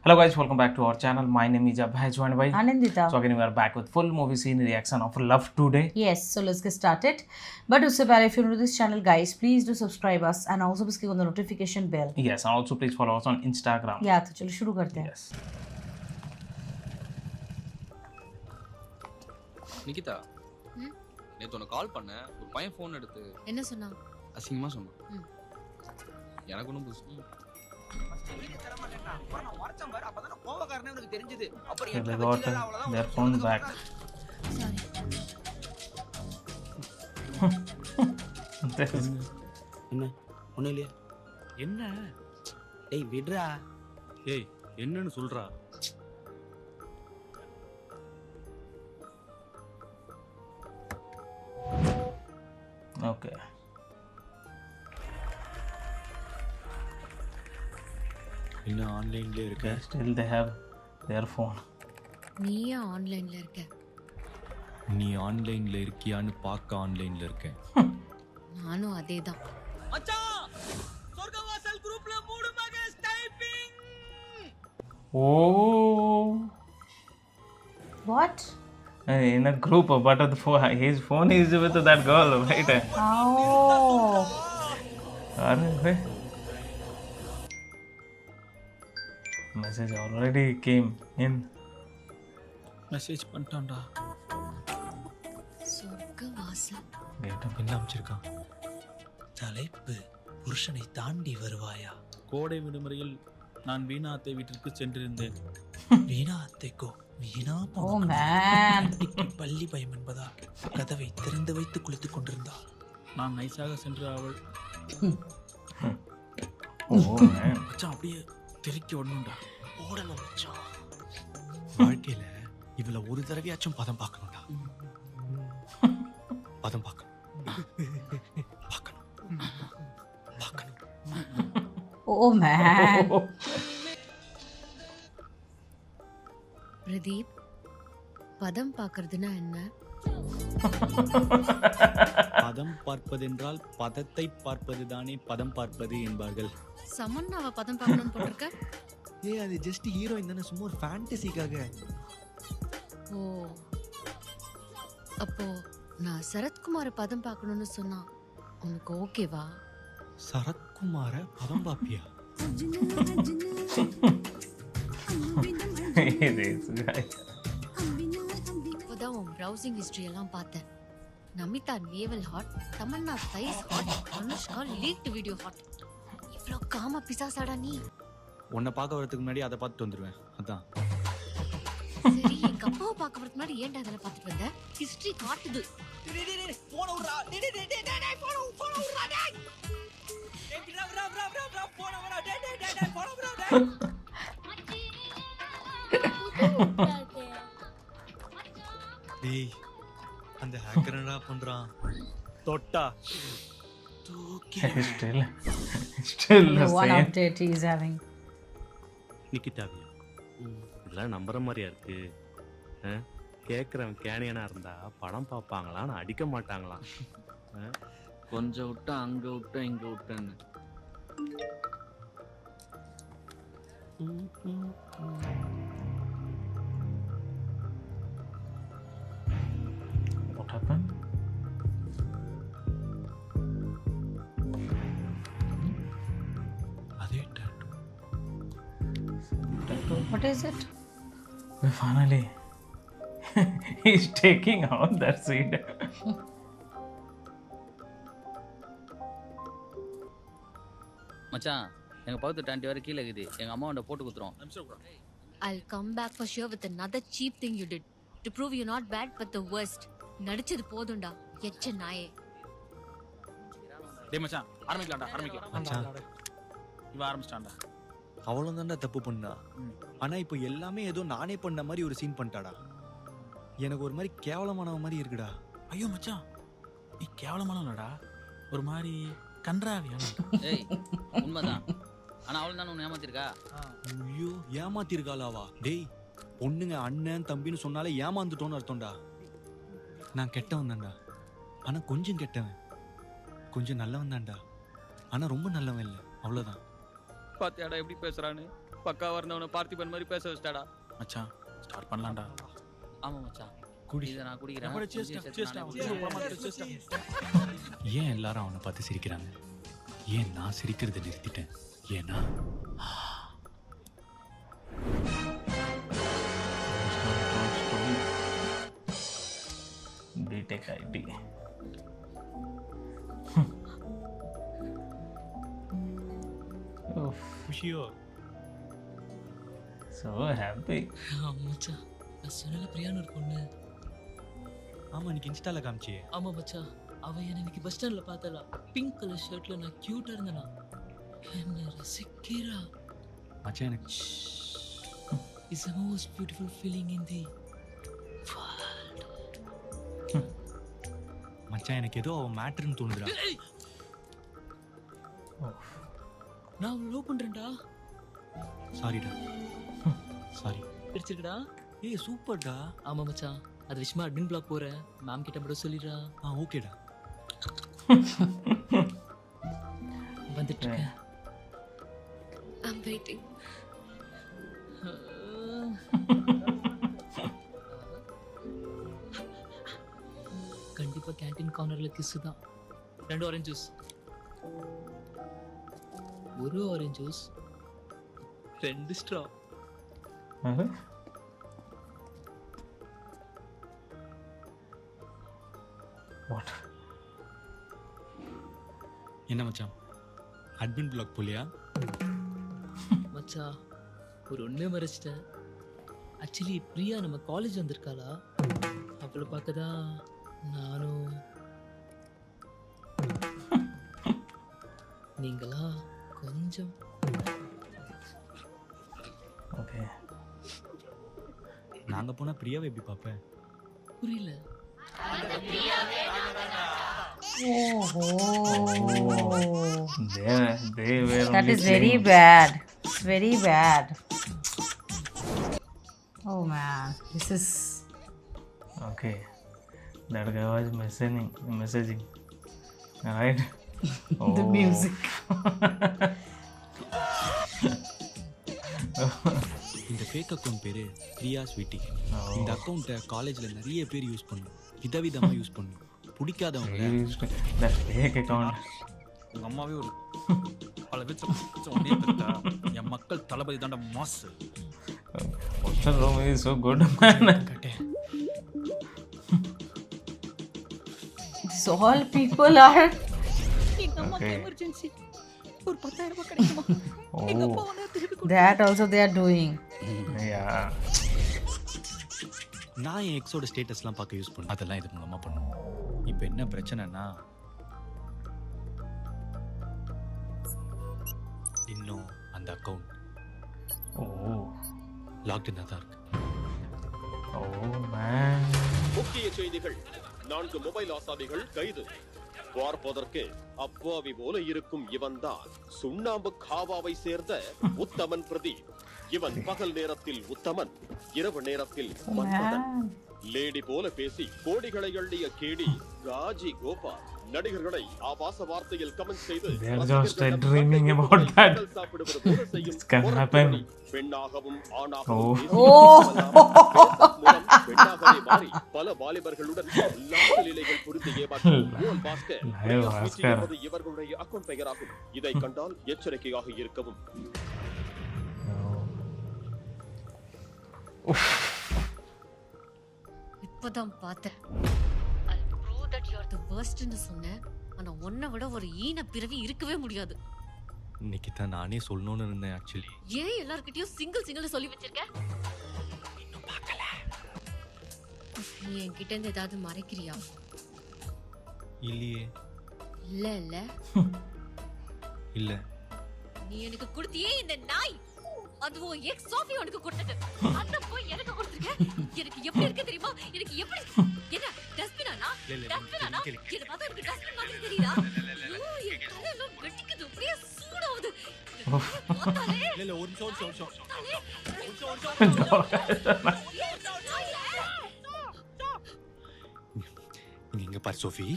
Hello guys, welcome back to our channel. My name is Abhay joined by Anandita. So again we are back with full movie scene reaction of Love Today. Yes, so let's get started. But उससे पहले if you're new to this channel, guys, please do subscribe us and also please click on the notification bell. Yes, and also please follow us on Instagram. Yeah, तो चलो शुरू करते हैं. Yes. Nikita நேற்று உனக்கு கால் பண்ணேன் ஒரு பையன் ஃபோன் எடுத்து என்ன சொன்னா? அசிங்கமாக சொன்னான். எனக்கு ஒன்றும் புதுசு So they got their phone back. This is என்ன ஒன்றும் இல்லையா? என்ன டேய் விட்றா. ஏய் என்னன்னு சொல்றா? okay. இன்னும் ஆன்லைன்ல இருக்க? Still they have their phone. நீயே ஆன்லைன்ல இருக்க. நீ ஆன்லைன்ல இருக்கியான்னு பார்க்க ஆன்லைன்ல இருக்கேன். நானும் அதேதான். மச்சான் சொர்க்கவாசல் குரூப்ல மூடு Mahesh typing. Oh. What? In a group, but the phone, his phone is with that girl, right? Oh. Arre. Message already came in. Message பண்ணிட்டான்டா. சொர்க்கவாசல். Get up. என்ன அமைச்சிருக்கான்? தலைப்பு புருஷனை தாண்டி வருவாயா? கோடை விடுமுறையில் நான் வீணா அத்தை வீட்டிற்கு சென்றிருந்தேன். வீணா அத்தைக்கோ வீணா Oh man. பள்ளி பயம் என்பதா கதவை திறந்து வைத்து குளித்துக் கொண்டிருந்தாள். நான் நைஸாக சென்று அவள் Oh man. மச்சான் அப்படியே திருக்கி விடணும்டா. ஓடணும் மச்சான். வாழ்க்கையில இவள ஒரு தடவையாச்சும் பதம் பார்க்கணும்டா. பதம் பார்க்கணும். பார்க்கணும். பார்க்கணும். Oh man. பிரதீப், பதம் பார்க்கறதுனா என்ன? பதம் பார்ப்பதென்றால் பதத்தை பார்ப்பது தானே பதம் பார்ப்பது என்பார்கள். சமன்னாவை பதம் பார்க்கணும்னு போட்டிருக்க? ஏய் அது ஜஸ்ட் ஹீரோயின் தானே, சும்மா ஒரு ஃபேண்டசிக்காக. ஓ, அப்போ நான் சரத்குமாரை பதம் பார்க்கணும்னு சொன்னா உனக்கு ஓகேவா? சரத்குமார பதம் பாப்பியா? This guy. இப்போதான் உன் ப்ரௌசிங் ஹிஸ்டரி எல்லாம் பார்த்தேன். Namitha navel hot, Tamannaah thighs hot, Anushka leaked video hot. இவ்வளோ காம பிசாசாடா நீ? உன்னை பார்க்க வரதுக்கு முன்னாடி அதை பார்த்துட்டு வந்துடுவேன். அதான் சரி, எங்க அப்பாவை பார்க்க வரதுக்கு முன்னாடி ஏன்டா அதெல்லாம் பார்த்துட்டு வந்த? ஹிஸ்டரி காட்டுது. போன விட்றா. டேய் போன விட்றா டேய். டேய் விட்றா போன விட்றா டேய் போன விட்றா டேய். டேய் அந்த ஹேக்கர் என்னடா பண்றான்? தொட்டா தூக்கி Still the One same. update he is having. நிக்கிட்டாவியா இதெல்லாம் நம்புற மாதிரியா இருக்கு? கேட்குறவன் கேனியனா இருந்தா படம் பார்ப்பாங்களான்னு அடிக்க மாட்டாங்களாம். கொஞ்சம் விட்டா அங்க விட்டா இங்க விட்டேன்னு. What happened? அதே tattoo. What is it? Finally, he's taking out that seed. மச்சான் எங்க பக்கத்து டாண்டி வர கீழே இருக்குது. எங்க அம்மாவோட போட்டு குத்துறோம். I'll come back for sure with another cheap thing you did to prove you're not bad but the worst. நடிச்சது போதும்டா எச்ச நாயே. டேய் மச்சான் ஆரம்பிக்கலாம்டா. ஆரம்பிக்கலாம் மச்சான் இவன் ஆரம்பிச்சிட்டான்டா. அவளும் தான்டா தப்பு பண்ணா. ஆனா இப்போ எல்லாமே ஏதோ நானே பண்ண மாதிரி ஒரு சீன் பண்ணிட்டாடா. எனக்கு ஒரு மாதிரி கேவலமானவ மாதிரி இருக்குடா. ஐயோ மச்சான் நீ கேவலமானவனடா. ஒரு மாதிரி கன்றாவியான. ஏய் உண்மைதான். ஆனா அவள் தான் உன்னை ஏமாத்திருக்கா. ஐயோ ஏமாத்திருக்காளாவா? டேய் பொண்ணுங்க அண்ணன் தம்பின்னு சொன்னாலே ஏமாந்துட்டோன்னு அர்த்தம்டா. நான் கெட்டவன் தான்டா, ஆனா கொஞ்சம் கெட்டவன். கொஞ்சம் நல்லவன் தான்டா, ஆனா ரொம்ப நல்லவன் இல்லை, அவ்வளோதான். பாத்தியாடா எப்படி பேசுறான்னு. பக்கா வரனவன பார்த்திபன் மாதிரி பேச வச்சிட்டாடா. மச்சான் ஸ்டார்ட் பண்ணலாம்டா. ஆமா மச்சான். குடி. இத நான் குடிக்கிறேன். கூட cheers டா, cheers டா. Cheers டா. ஏன் எல்லாரும் அவனை பார்த்து சிரிக்கிறாங்க? ஏன் நான் சிரிக்கிறதை நிறுத்திட்டேன்? ஏன்னா BTech IT. Oof, குஷியோ so happy. மச்சான் நான் சொன்னல பிரியான்னு ஒரு பொண்ணு. ஆமா இன்னைக்கு இன்ஸ்டால காமிச்சியே. ஆமா மச்சான் அவ என்ன இன்னைக்கு பஸ் ஸ்டாண்ட்ல பார்த்தல. பிங்க் கலர் ஷர்ட்ல நான் கியூட்டா இருந்தேனா. என்ன ரசிக்கிறா. மச்சான் எனக்கு It's the most beautiful feeling in the மச்சான் எனக்கு ஏதோ மேட்டர்னு தோணுதுடா. நான் அவளை லவ் பண்றேன்டா. சாரிடா. சாரி. பிடிச்சிருக்கடா. ஏய் சூப்பர்டா. ஆமா மச்சான் அது விஷயமா அட்மின் பிளாக் போறேன். மேம் கிட்ட மட்டும் சொல்லிடுறா. ஓகேடா. வந்துட்டு இருக்கேன். I'm waiting. கண்டிப்பா கேண்டீன் கார்னர்ல கிஸ் தான். 2 orange juice. 1 orange juice 2 straw. What? என்ன மச்சான் அட்மின் பிளாக் போலியா? மச்சான் ஒரு ஒண்ணே மறைச்சிட்டேன். ஆக்சுவலி பிரியா நம்ம காலேஜ் வந்திருக்காளா? அவளை பார்க்கதான் நானும் நீங்களா கொஞ்சம் Okay. நாங்க போனா பிரியாவை எப்படி பார்ப்பேன்? புரியல. They were That only is very playing. bad. It's very bad. Oh man, this is Okay. That guy was messaging. Right? the music. இந்த ஃபேக் அக்கவுண்ட் பேரு பிரியா ஸ்வீட்டி. இந்த அக்கவுண்ட்டை காலேஜ்ல நிறைய பேர் யூஸ் பண்ணும். விதவிதமா யூஸ் பண்ணும். பிடிக்காதவங்க He used that fake account. உங்க அம்மாவே ஒரு பல வீட்டில் ஒன்னே தட்டா என் மக்கள் தளபதி தாண்ட mass. Hostel room is so good, man. These all people are. எங்க அம்மா Okay. எமர்ஜென்சி. ஒரு 10,000 ரூபாய் கிடைக்குமா? எங்க அப்பா Oh, வந்து திருப்பி That also they are doing. yeah. நான் என் எக்ஸோட ஸ்டேட்டஸ்லாம் பார்க்க யூஸ் பண்ணுவேன். அதெல்லாம் இது மூலமா பண்ணும். இப்போ என்ன பிரச்சனைனா இன்னும் அந்த அக்கவுண்ட் Oh, லாக்டவுனா தான் இருக்கு. oh man. முக்கிய செய்திகள். 4 மொபைல் ஆசாமிகள் கைது. பார்ப்பதற்கு அப்பாவி போல இருக்கும் இவன்தான் சுண்ணாம்பு காவாவை சேர்ந்த உத்தமன் பிரதீப். இவன் பகல் நேரத்தில் உத்தமன், இரவு நேரத்தில் மன்மதன். Man. லேடி போல பேசி கோடிகளை அள்ளிய கேடி காஜி கோபால். நடிகர்களை ஆபாச வார்த்தையில் கமெண்ட் செய்து They are just dreaming about that. சாப்பிடுவது போல செய்யும் This can happen. பெண்ணாகவும் Oh. ஆணாகவும் Oh. மூலம் பெண்ணாகவே மாறி பல வாலிபர்களுடன் லாஸ்ட் லீலைகள் புரிந்து ஏமாற்றும் ரோல் பாஸ்கர். Live Oscar. என்பது இவர்களுடைய அக்கவுண்ட் பெயராகும். இதை கண்டால் எச்சரிக்கையாக இருக்கவும். இப்பதான் பார்த்தேன். I'll prove that you are the worst ன்னு சொன்னேன். ஆனா உன்னை விட ஒரு ஈன பிறவி இருக்கவே முடியாது. இன்னைக்கு தான் நானே சொல்லணும்னு இருந்தேன் ஆக்சுவலி. ஏன் எல்லார்கிட்டயும் சிங்கிள் சொல்லி வச்சிருக்க? நீ என்கிட்ட இருந்து ஏதாவது மறைக்கிறியா? இல்லையே. இல்ல இல்ல. நீ எனக்கு கொடுத்தியே இந்த நாய், அதுவும் எக்ஸ் சாஃபி உனக்கு கொடுத்தது. அந்த போய் எனக்கு கொடுத்திருக்க. எனக்கு எப்படி இருக்கு தெரியுமா? எனக்கு எப்படி என்ன டஸ்ட்பினா? டஸ்ட்பினா? இது பார்த்தா எனக்கு டஸ்ட்பின் மாதிரி தெரியுதா? ஐயோ, என் தலையெல்லாம் வெட்டிக்குது. அப்படியே சூடாவுது. பார்த்தாலே இல்ல ஒரு நிமிஷம். இங்க பாரு சோஃபி.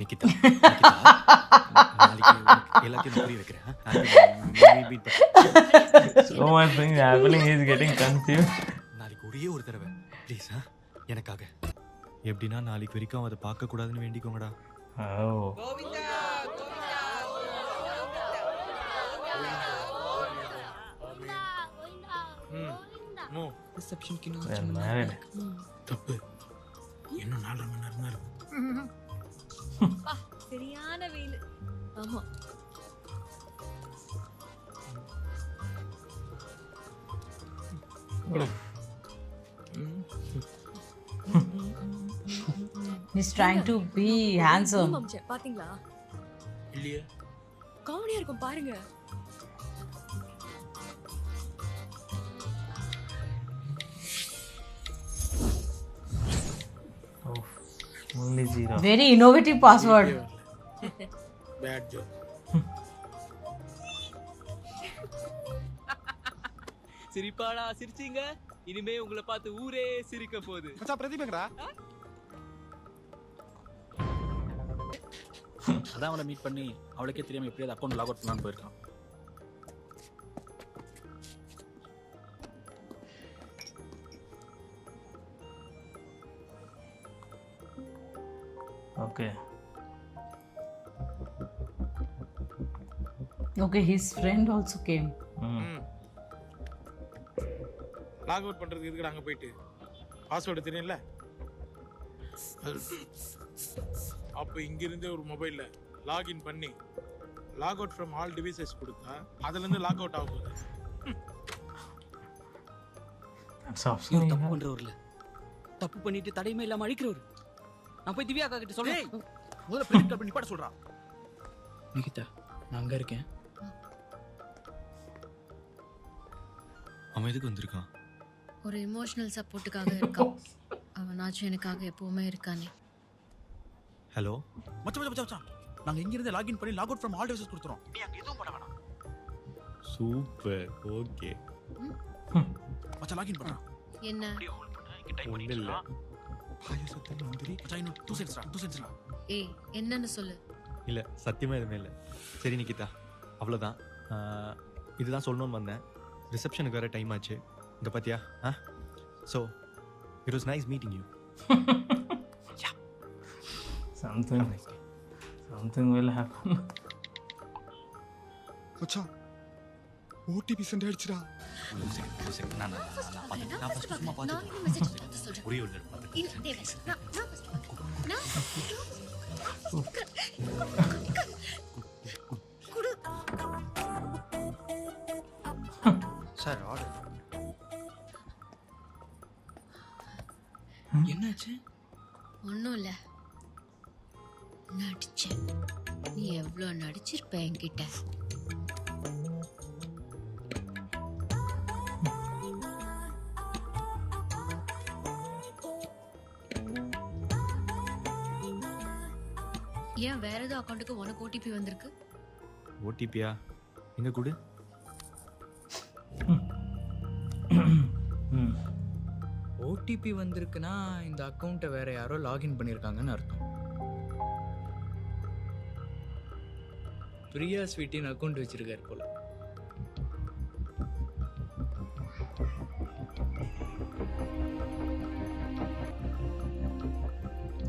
நிக்கிதா நாளைக்கு உனக்கு எல்லாத்தையும் நான் புரிய வைக்கிறேன். So much things happening, he's getting confused. நாளைக்கு ஒரே ஒரு தடவை ப்ளீஸ் எனக்காக. எப்படின்னா நாளைக்கு வரைக்கும் அதை பார்க்க கூடாதுன்னு வேண்டிக்கோங்கடா. Oh. ரிசப்ஷனுக்கு They're married. தப்பு. இன்னும் 4 மணி நேரம் தான் இருக்கும். சரியான வெயில். ஆமா. He's trying to be handsome. பாத்தீங்களா? இல்லையே. காமெடியா இருக்கும் பாருங்க. Oh. Only 0. Very innovative password. Bad joke. சிரிப்பாடா சிரிச்சீங்க, இனிமே உங்களை பார்த்து ஊரே சிரிக்க போகுது. மச்சான் பிரதீபங்கடா. அதான் அவனை மீட் பண்ணி அவளுக்கே தெரியாம எப்படியாவது அக்கௌண்ட் லாக் அவுட் பண்ணலான்னு போயிருக்கான். Okay. Okay, his friend also came. Log out பண்றதுக்கு எதுக்கு அங்க போயிட்டு பாஸ்வேர்டு தெரியல. அப்ப இங்க இருந்து ஒரு மொபைல்ல லாகின் பண்ணி log out from all devices கொடுத்தா அதுல இருந்து லாக் அவுட் ஆகும். That's awesome. இவர் தப்பு பண்றவர்ல, தப்பு பண்ணிட்டு தடையுமே இல்லாம அழிக்கிறவர். நான் போய் திவ்யா அக்கா கிட்ட சொல்றேன். முதல்ல பிரதீப் கால் பண்ணி பாட சொல்றான். நிகிதா நான் அங்க இருக்கேன். அவன் எதுக்கு வந்திருக்கான்? ஒரு எமோஷனல் சப்போர்ட்டுக்காக இருக்கான். அவனாச்சும் எனக்காக எப்பவுமே இருக்கானே. ஹலோ மச்சான் நாங்க இங்க இருந்து லாகின் பண்ணி log out from all devices கொடுத்துறோம். நீ அங்க எதுவும் பண்ண வேணாம். சூப்பர். ஓகே மச்சான் லாகின் பண்றான். என்ன? ஒன்றும் இல்லை. பாயசத்துல முந்திரி மச்சான் இன்னும் 2 சென்ட்ஸ்டா. ஏய் என்னன்னு சொல்லு. இல்லை சத்தியமாக எதுவுமே இல்லை. சரி நிக்கிதா அவ்வளோதான். இதுதான் சொல்லணும்னு வந்தேன். ரிசப்ஷனுக்கு வேறு டைம் ஆச்சு. இங்கே பார்த்தியா? So it was nice meeting you. Something will happen. மச்சான் ஓடிபி சென்ட் ஆயிடுச்சுடா. நான் ஃபர்ஸ்ட் சும்மா நான் பாத்து மெசேஜ் பார்த்து சொல்றேன். ஒரே ஒரு தடவை பாத்து. இரு, தேவேஷ், நான் first பார்க்கிறேன். நான் குடு. Sir order. என்னாச்சு? ஒன்றும் இல்லை, நடிச்சேன். நீ எவ்வளோ நடிச்சிருப்ப என்கிட்ட. ஏன் வேற ஏதோ அக்கௌண்ட்டுக்கு உனக்கு ஓடிபி வந்திருக்கு? ஓடிபியா? எங்கே கொடு. ஓடிபி வந்திருக்குன்னா இந்த அக்கௌண்ட்டை வேற யாரோ லாகின் பண்ணியிருக்காங்கன்னு அர்த்தம். பிரியா ஸ்வீட்டின் அக்கௌண்ட் வச்சிருக்காரு போல.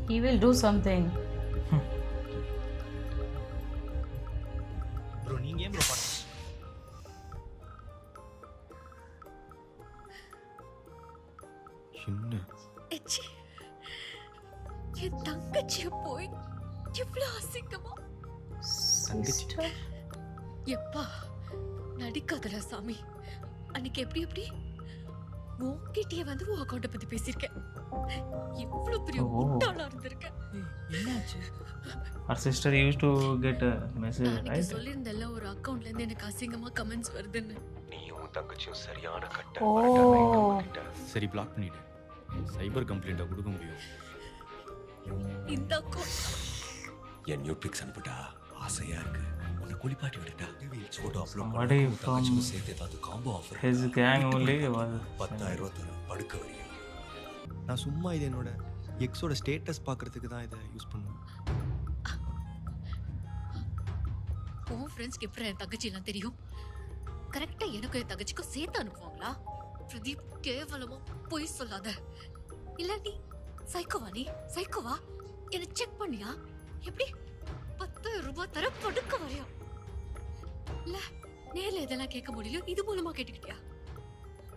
He will do something. Bro நீங்கள் ஏன் ப்ரோ பாருங்க. என்ன எச்சி, என் தங்கச்சிய போய் இவ்வளோ அசிங்கமா. Sister. எப்பா நடிக்காதடா சாமி. அன்னைக்கு எப்படி உன்கிட்டயே வந்து உன் அக்கௌண்ட்டை பத்தி பேசியிருக்கேன். இவ்வளோ பெரிய முட்டாளா இருந்திருக்கேன். என்னாச்சு? Her sister used to get a message, அன்னைக்கு right? சொல்லியிருந்தல்ல ஒரு அக்கௌண்ட்ல இருந்து எனக்கு அசிங்கமா கமெண்ட்ஸ் வருதுன்னு. நீயும் தங்கச்சியும் சரியான கட்ட. Oh. சரி பிளாக் பண்ணிடு. சைபர் கம்ப்ளைண்ட்டை கொடுக்க முடியும். இந்த அக்கௌண்ட் என் நியூ பிக்ஸ் அனுப்புடா. ஆசையா இருக்கு. உன்னை குளிப்பாட்டி விட்டுட்டா. போட்டோ அப்லோட் Somebody from சேர்த்து ஏதாவது combo offer. his gang only was 10,000 ரூபாய் தரும். படுக்க வரியா? நான் சும்மா இது என்னோட எக்ஸோட ஸ்டேட்டஸ் பார்க்கறதுக்கு தான் இதை யூஸ் பண்ணுவேன். உன் ஃப்ரெண்ட்ஸ்க்கு எப்படி என் தங்கச்சி எல்லாம் தெரியும்? கரெக்டா எனக்கும் என் தங்கச்சிக்கும் சேர்த்து அனுப்புவாங்களா? பிரதீப், கேவலமா பொய் சொல்லாத. இல்ல நீ சைக்கோவா? நீ சைக்கோவா? என்ன செக் பண்ணியா? எப்படி 10,000 ரூபாய் தர படுக்க வரையா? இல்ல நேர்ல இதெல்லாம் கேட்க முடியல, இது மூலமா கேட்டுக்கிட்டியா?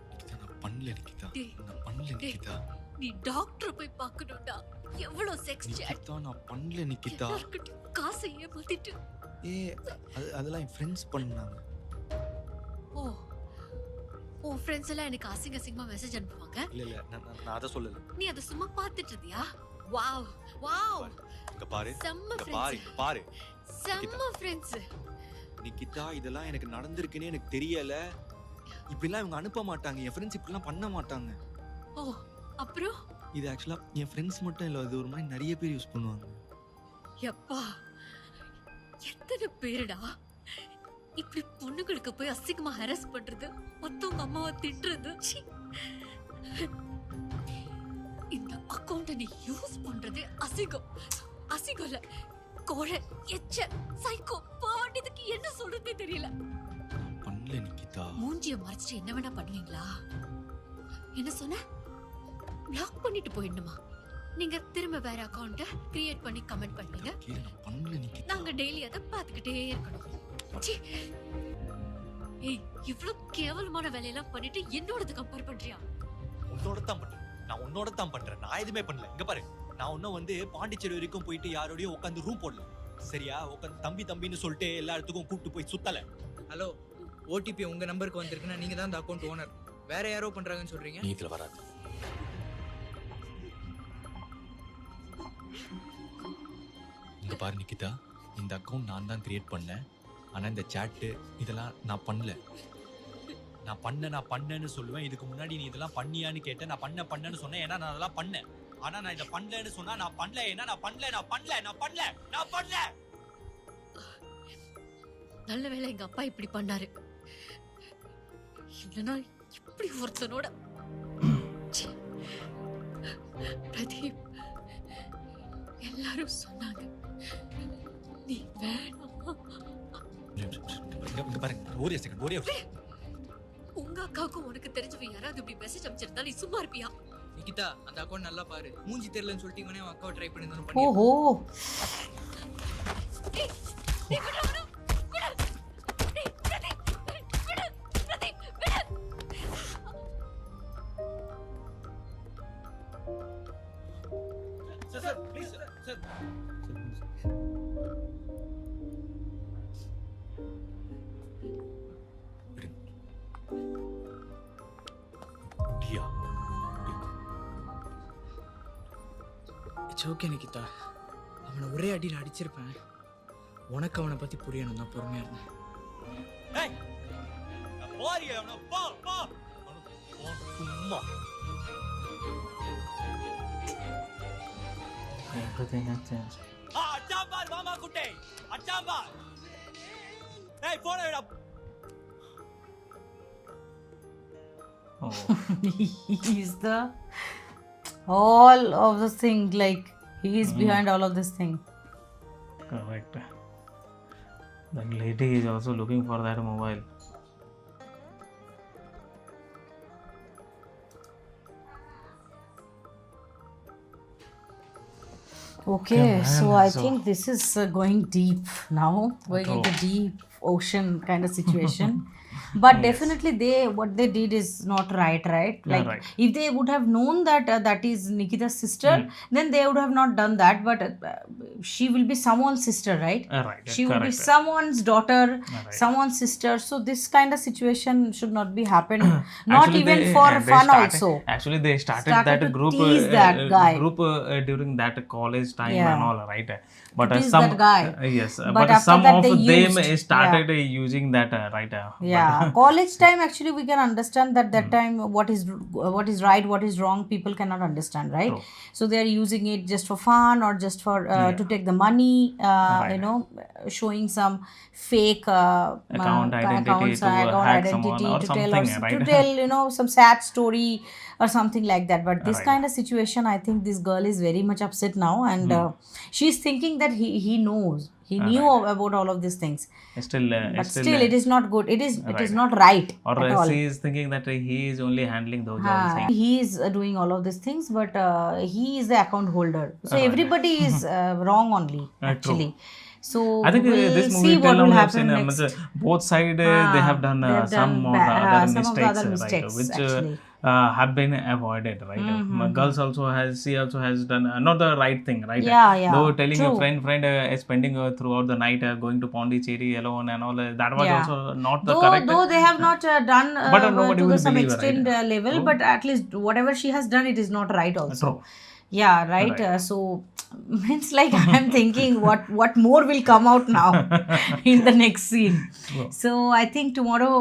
நிக்கிதா, நான் பண்ணல நிக்கிதா. டேய், நான் பண்ணல டேய். நிக்கிதா. நீ டாக்டர் போய் பார்க்கணும்டா. எவ்வளவு செக்ஸ் சேட் நிக்கிதா, நான் பண்ணல நிக்கிதா. காசை ஏமாத்திட்டு. அதெல்லாம் என் ஃப்ரெண்ட்ஸ் பண்ணாங்க. ஓ, உன் ஃப்ரெண்ட்ஸ் எல்லாம் எனக்கு அசிங்க அசிங்கமா மெசேஜ் அனுப்புவாங்க. இல்ல நான் அதை சொல்லல. நீ அதை சும்மா பார்த்துட்டு இருந்தியா? வாவ் வாவ், இங்க பாரு, செம்ம இங்க பாரு, ஃப்ரெண்ட்ஸ், இங்க பாரு. செம்ம ஃப்ரெண்ட்ஸ். நிக்கிதா, இதெல்லாம் எனக்கு நடந்திருக்குன்னே எனக்கு தெரியல. இப்படிலாம் இவங்க அனுப்ப மாட்டாங்க. என் ஃப்ரெண்ட்ஸ் இப்படிலாம் பண்ண மாட்டாங்க. ஓ, அப்புறம் இது ஆக்சுவலா என் ஃப்ரெண்ட்ஸ் மட்டும் இல்ல, இது ஒரு மாதிரி நிறைய பேர் யூஸ் பண்ணுவாங்க. எப்பா, எத்தனை பேருடா இப்படி பொண்ணுங்களுக்கு போய் அசிங்கமா ஹராஸ் பண்றது, மொத்தவங்க அம்மாவை திட்டுறது. சீ. இந்த அக்கௌண்ட நீ யூஸ் பண்றது அசிங்கம். அசிங்கம் இல்ல, கோழை, எச்ச, சைக்கோ, பாண்டியதுக்கு என்ன சொல்றதே தெரியல. பண்ணல நிக்கிதா. மூஞ்சிய மறைச்சிட்டு என்ன வேணா பண்ணுவீங்களா? என்ன சொன்ன? பிளாக் பண்ணிட்டு போயிடணுமா? நீங்க திரும்ப வேற அக்கௌண்ட கிரியேட் பண்ணி கமெண்ட் பண்ணுவீங்க. நான் பண்ணல நிக்கிதா. நாங்க டெய்லி அதை பார்த்துக்கிட்டே இருக்கணும். சீ. ஏய், இவ்ளோ கேவலமான வேலையெல்லாம் பண்ணிட்டு என்னோடது கம்பேர் பண்றியா? உன்னோட தான் பண்றேன். நான் உன்னோட தான் பண்றேன். நான் எதுவுமே பண்ணல. இங்க பாரு, நான் ஒன்னும் வந்து பாண்டிச்சேரி வரைக்கும் போயிட்டு யாரோடய உட்காந்து ரூம் போடல. சரியா? உட்காந்து தம்பி தம்பின்னு சொல்லிட்டு எல்லா இடத்துக்கும் கூப்பிட்டு போய் சுத்தல. ஹலோ, ஓடிபி உங்க நம்பருக்கு வந்திருக்குன்னா நீங்க தான் அந்த அக்கௌண்ட் ஓனர். வேற யாரோ பண்றாங்கன்னு சொல்றீங்க. நீ இதுல வராது. இங்க பாரு நிக்கிதா, இந்த அக்கௌண்ட் நான் தான் கிரியேட் பண்ணேன். ஆனா இந்த சாட்டு இதெல்லாம் நான் பண்ணல. நான் பண்ணேன்னு சொல்லுவேன். இதுக்கு முன்னாடி நீ இதெல்லாம் பண்ணியான்னு கேட்டேன். நான் பண்ணேன்னு சொன்னேன். ஏன்னா நான் அதெல்லாம் பண்ணேன். ஆனா நான் இதை பண்ணலன்னு சொன்னா நான் பண்ணல. ஏன்னா நான் பண்ணல. நல்ல வேளை எங்க அப்பா இப்படி பண்ணாரு. இல்லைன்னா இப்படி ஒருத்தனோட. ச்சீ. பிரதீப், எல்லாரும் சொன்னாங்க நீ வேணாம். இங்க பாரு, ஒரே செகண்ட். உங்க அக்காவுக்கும் உனக்கு தெரிஞ்சவங்க யாராவது இப்படி மெசேஜ் அனுப்பிச்சிருந்தா நீ சும்மா இருப்பியா? நிக்கிதா, அந்த அக்கௌண்ட் நல்லா பாரு. மூஞ்சி தெரியலன்னு சொல்லிட்டு இவனே அக்காவை ட்ரை பண்ணி பண்ணி. ஓஹோ, ஏய், நீ விடு அவனை. விடு. ஏய், பிரதீப், விடு. பிரதீப், விடு. Sir please sir. Diya, it's okay Nikitha. அவனை ஒரே அடியில் அடிச்சிருப்பேன். உனக்கு அவனை பத்தி புரியணும் தான் பொறுமையா இருந்தேன். ஏய், போறியா? போ. சும்மா Everything has changed. அச்சாம்பார் மாமா குட்டை, அச்சாம்பார். ஏய், போடா. Oh, he's the all of the thing, like he is behind all of this thing. correct. That lady is also looking for that mobile. Okay, man, so I so- think this is going deep now, going True. into deep ocean kind of situation. But Yes. definitely what they did is not right. Yeah, Like right. if they would have known that that is Nikita's sister, then they would have not done that. But she will be someone's sister, right? Right. She will be correct. someone's daughter, Right. someone's sister. So this kind of situation should not be happening. Not Actually, even they- for they fun started- also. Actually, they started Started that to group tease that guy. during that college time Yeah. and all, right? But tease some that guy. yes, But but after some that of they them used, started using that, right? Yeah, college time actually we can understand that time what is right, what is wrong, people cannot understand, right? True. So they are using it just for fun or just for to take the money, Right. you know, showing some fake Account identity accounts, to account hack identity someone or to tell something, right? to tell, you know, some sad story or something like that. But this Right. kind of situation, I think this girl is very much upset now, and she's thinking that he knows, he knew about all of these things, Still, but still it is not good. It is Right. not right or at all. she is thinking that he is only handling those all things. He is doing all of these things, but he is the account holder. So Right. everybody is wrong only, True. actually. So I think we'll this see movie what till now will we have happen seen next. both side they have done they have some done or the other some of the mistakes, other right, mistakes, which actually. have been avoided, right? Girls also she also has done not the right thing, right? Yeah, Though telling true. your friend spending throughout the night going to Pondicherry alone and all that was Yeah. also not the Though, correct. though they have not done But nobody to will some believe her, extent right? level, True. but at least whatever she has done, it is not right also. True. Yeah, right. Right. So it's like I'm thinking what more will come out now in the next scene. True. So I think tomorrow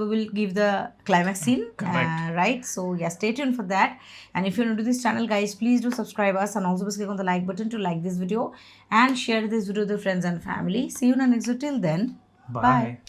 we will give the climax scene, Correct. right? So yeah, stay tuned for that. And if you're new to this channel, guys, please do subscribe us, and also please click on the like button to like this video and share this video with your friends and family. See you in the next video. Till then, Bye.